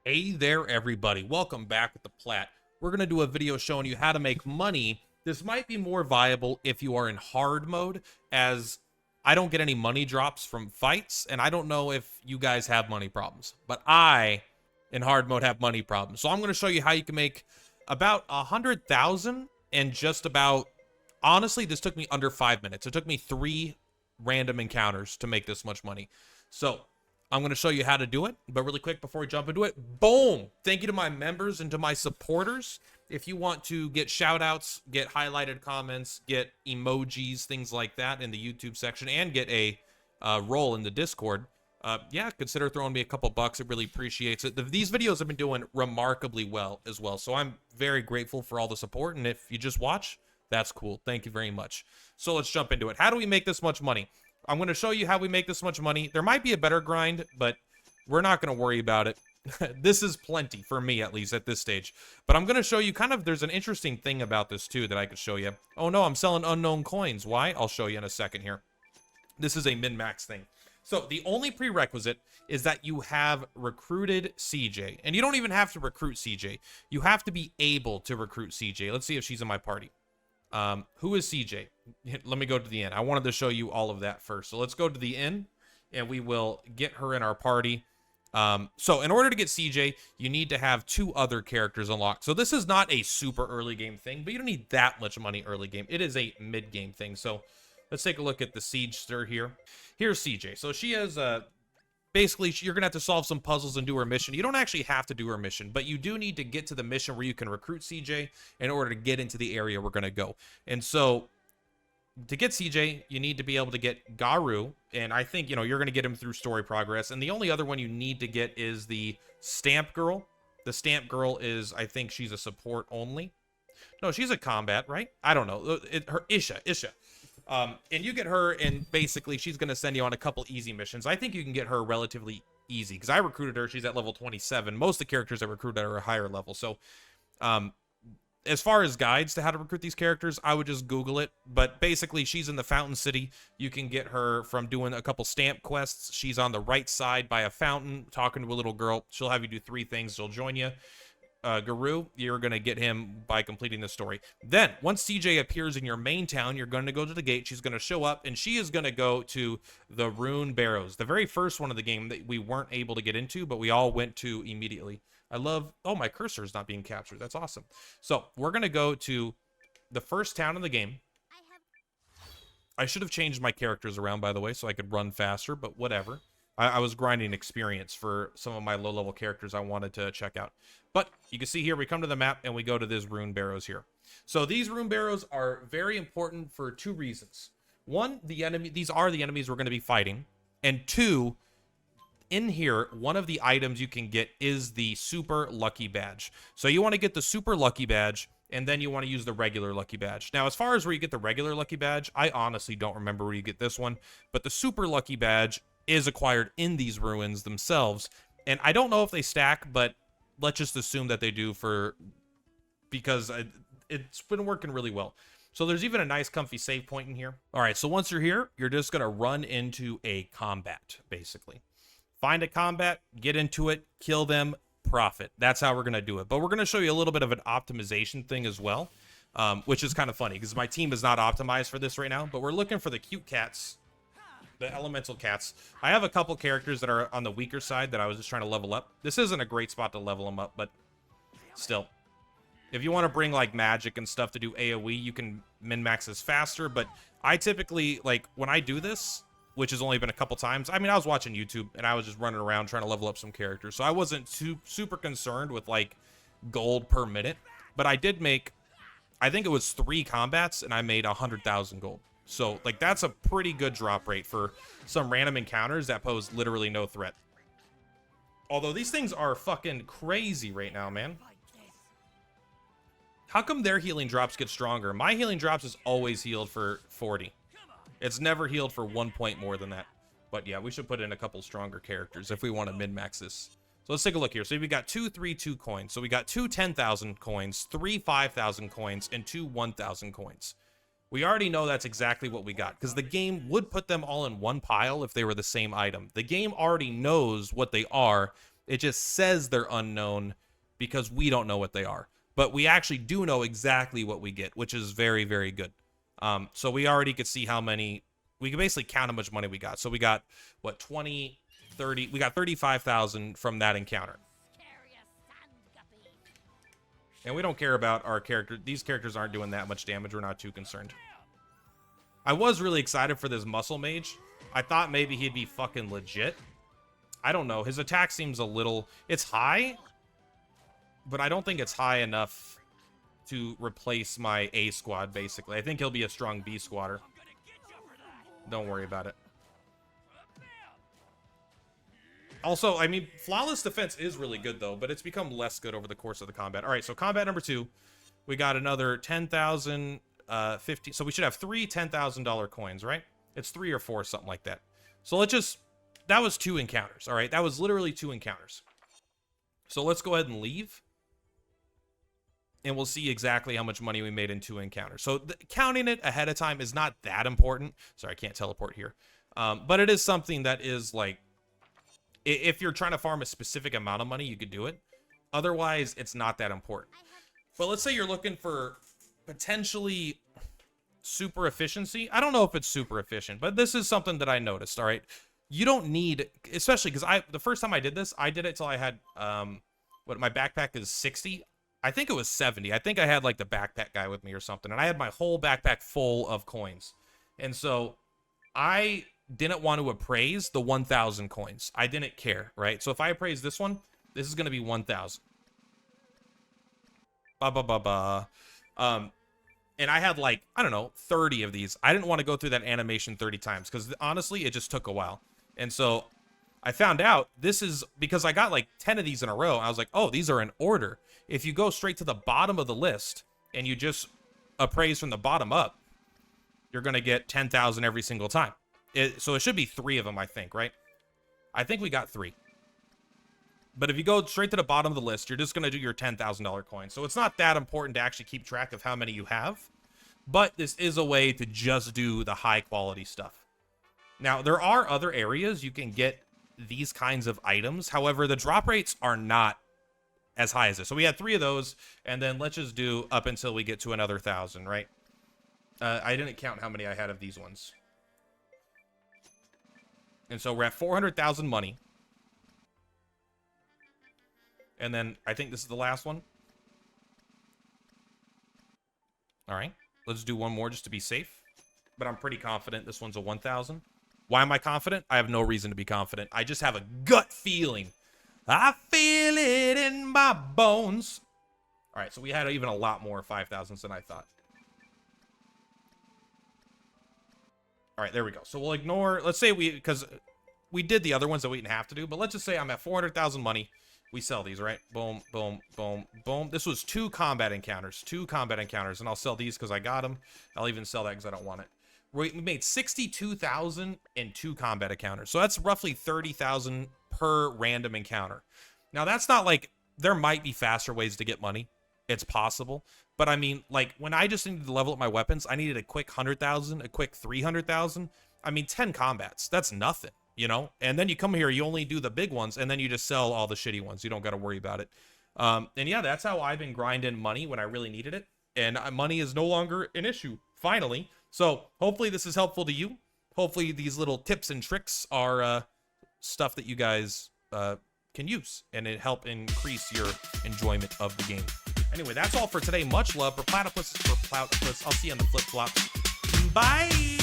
Hey there, everybody. Welcome back with the Plat. We're going to do a video showing you how to make money. This might be more viable if you are in hard mode, as I don't get any money drops from fights, and I don't know if you guys have money problems, but I, in hard mode, have money problems. So I'm going to show you how you can make about 100,000 and just about, honestly, this took me under 5 minutes. It took me 3 random encounters to make this much money. So I'm going to show you how to do it, but really quick before we jump into it, boom! Thank you to my members and to my supporters. If you want to get shout outs, get highlighted comments, get emojis, things like that in the YouTube section, and get a role in the Discord, yeah, consider throwing me a couple bucks. It really appreciates it. These videos have been doing remarkably well as well, so I'm very grateful for all the support, and if you just watch, that's cool. Thank you very much. So let's jump into it. How do we make this much money? I'm going to show you how we make this much money. There might be a better grind, but we're not going to worry about it. This is plenty, for me at least, at this stage. But I'm going to show you kind of, there's an interesting thing about this too that I could show you. Oh no, I'm selling unknown coins. Why? I'll show you in a second here. This is a min-max thing. So the only prerequisite is that you have recruited CJ. And you don't even have to recruit CJ. You have to be able to recruit CJ. Let's see if she's in my party. Who is CJ? Let me go to the inn. I wanted to show you all of that first. So let's go to the inn and we will get her in our party. So in order to get CJ, you need to have 2 other characters unlocked. So this is not a super early game thing, but you don't need that much money early game. It is a mid game thing. So let's take a look at the Siegester here. Here's CJ. So she has basically, you're going to have to solve some puzzles and do her mission. You don't actually have to do her mission, but you do need to get to the mission where you can recruit CJ in order to get into the area we're going to go. And so to get CJ, you need to be able to get Garu, and I think, you know, you're going to get him through story progress. And the only other one you need to get is the Stamp Girl. The Stamp Girl is, I think she's a support only. No, she's a combat, right? I don't know. Her Isha. And you get her, and basically she's going to send you on a couple easy missions. I think you can get her relatively easy, because I recruited her. She's at level 27. Most of the characters I recruited are a higher level. So, as far as guides to how to recruit these characters, I would just Google it. But basically, she's in the Fountain City. You can get her from doing a couple stamp quests. She's on the right side by a fountain, talking to a little girl. She'll have you do 3 things. She'll join you. Garu, you're going to get him by completing the story. Then, once CJ appears in your main town, you're going to go to the gate. She's going to show up, and she is going to go to the Rune Barrows, the very first one of the game that we weren't able to get into, but we all went to immediately. I love, oh, my cursor is not being captured. That's awesome. So, we're going to go to the first town in the game. I should have changed my characters around, by the way, so I could run faster, but whatever. I was grinding experience for some of my low-level characters I wanted to check out. But you can see here, we come to the map, and we go to this Rune Barrows here. So these Rune Barrows are very important for 2 reasons. 1, these are the enemies we're going to be fighting. And 2, in here, one of the items you can get is the Super Lucky Badge. So you want to get the Super Lucky Badge, and then you want to use the regular Lucky Badge. Now, as far as where you get the regular Lucky Badge, I honestly don't remember where you get this one. But the Super Lucky Badge is acquired in these ruins themselves, and I don't know if they stack, but let's just assume that they do, because it's been working really well. So there's even a nice comfy save point in here. All right, so once you're here, you're just gonna run into a combat, basically. Find a combat, get into it, kill them, profit. That's how we're gonna do it. But we're gonna show you a little bit of an optimization thing as well, which is kind of funny because my team is not optimized for this right now, but we're looking for the cute cats, the elemental cats. I have a couple characters that are on the weaker side that I was just trying to level up. This isn't a great spot to level them up, but still. If you want to bring like magic and stuff to do AoE, you can min-max this faster, but I typically, like, when I do this, which has only been a couple times, I mean, I was watching YouTube and I was just running around trying to level up some characters, so I wasn't super concerned with like gold per minute, but I did make, I think it was 3 combats and I made 100,000 gold. So, like, that's a pretty good drop rate for some random encounters that pose literally no threat. Although these things are fucking crazy right now, man. How come their healing drops get stronger? My healing drops is always healed for 40. It's never healed for 1 point more than that. But yeah, we should put in a couple stronger characters if we want to min-max this. So let's take a look here. So we got 2 3-2 coins. So we got 2 10,000 coins, 3 5,000 coins, and 2 1,000 coins. We already know that's exactly what we got, because the game would put them all in one pile if they were the same item. The game already knows what they are, It just says they're unknown because we don't know what they are. But we actually do know exactly what we get, which is very, very good. So we already could see how many, we can basically count how much money we got. So we got, what, 20, 30, we got 35,000 from that encounter. And we don't care about our character. These characters aren't doing that much damage. We're not too concerned. I was really excited for this muscle mage. I thought maybe he'd be fucking legit. I don't know. His attack seems a little, it's high, but I don't think it's high enough to replace my A squad, basically. I think he'll be a strong B squatter. Don't worry about it. Also, I mean, flawless defense is really good, though, but it's become less good over the course of the combat. All right, so combat number 2, we got another 10,000, 50. So we should have 3 $10,000 coins, right? It's 3 or 4, something like that. So let's just, that was 2 encounters, all right? That was literally 2 encounters. So let's go ahead and leave. And we'll see exactly how much money we made in 2 encounters. So counting it ahead of time is not that important. Sorry, I can't teleport here. But it is something that is like, if you're trying to farm a specific amount of money, you could do it. Otherwise, it's not that important. But let's say you're looking for potentially super efficiency. I don't know if it's super efficient, but this is something that I noticed, all right? You don't need, especially because the first time I did this, I did it till I had, what, my backpack is 60. I think it was 70. I think I had like the backpack guy with me or something, and I had my whole backpack full of coins. And so I didn't want to appraise the 1,000 coins. I didn't care, right? So if I appraise this one, this is going to be 1,000. And I had like, I don't know, 30 of these. I didn't want to go through that animation 30 times because honestly, it just took a while. And so I found out this is because I got like 10 of these in a row. I was like, oh, these are in order. If you go straight to the bottom of the list and you just appraise from the bottom up, you're going to get 10,000 every single time. So it should be 3 of them, I think, right? I think we got 3. But if you go straight to the bottom of the list, you're just going to do your $10,000 coin. So it's not that important to actually keep track of how many you have. But this is a way to just do the high quality stuff. Now, there are other areas you can get these kinds of items. However, the drop rates are not as high as this. So we had 3 of those. And then let's just do up until we get to another 1,000, right? I didn't count how many I had of these ones. And so we're at 400,000 money. And then I think this is the last one. All right. Let's do one more just to be safe. But I'm pretty confident this one's a 1,000. Why am I confident? I have no reason to be confident. I just have a gut feeling. I feel it in my bones. All right. So we had even a lot more 5,000s than I thought. All right, there we go. So we'll ignore, let's say because we did the other ones that we didn't have to do, but let's just say I'm at 400,000 money. We sell these, right? Boom, boom, boom, boom. This was 2 combat encounters, and I'll sell these because I got them. I'll even sell that because I don't want it. We made 62,000 in 2 combat encounters. So that's roughly 30,000 per random encounter. Now that's not like, there might be faster ways to get money. It's possible. But I mean, like, when I just needed to level up my weapons, I needed a quick 100,000, a quick 300,000. I mean, 10 combats. That's nothing, you know? And then you come here, you only do the big ones, and then you just sell all the shitty ones. You don't got to worry about it. And yeah, that's how I've been grinding money when I really needed it. And money is no longer an issue, finally. So hopefully this is helpful to you. Hopefully these little tips and tricks are stuff that you guys can use, and it help increase your enjoyment of the game. Anyway, that's all for today. Much love. For Purplatypus, I'll see you on the flip-flops. Bye!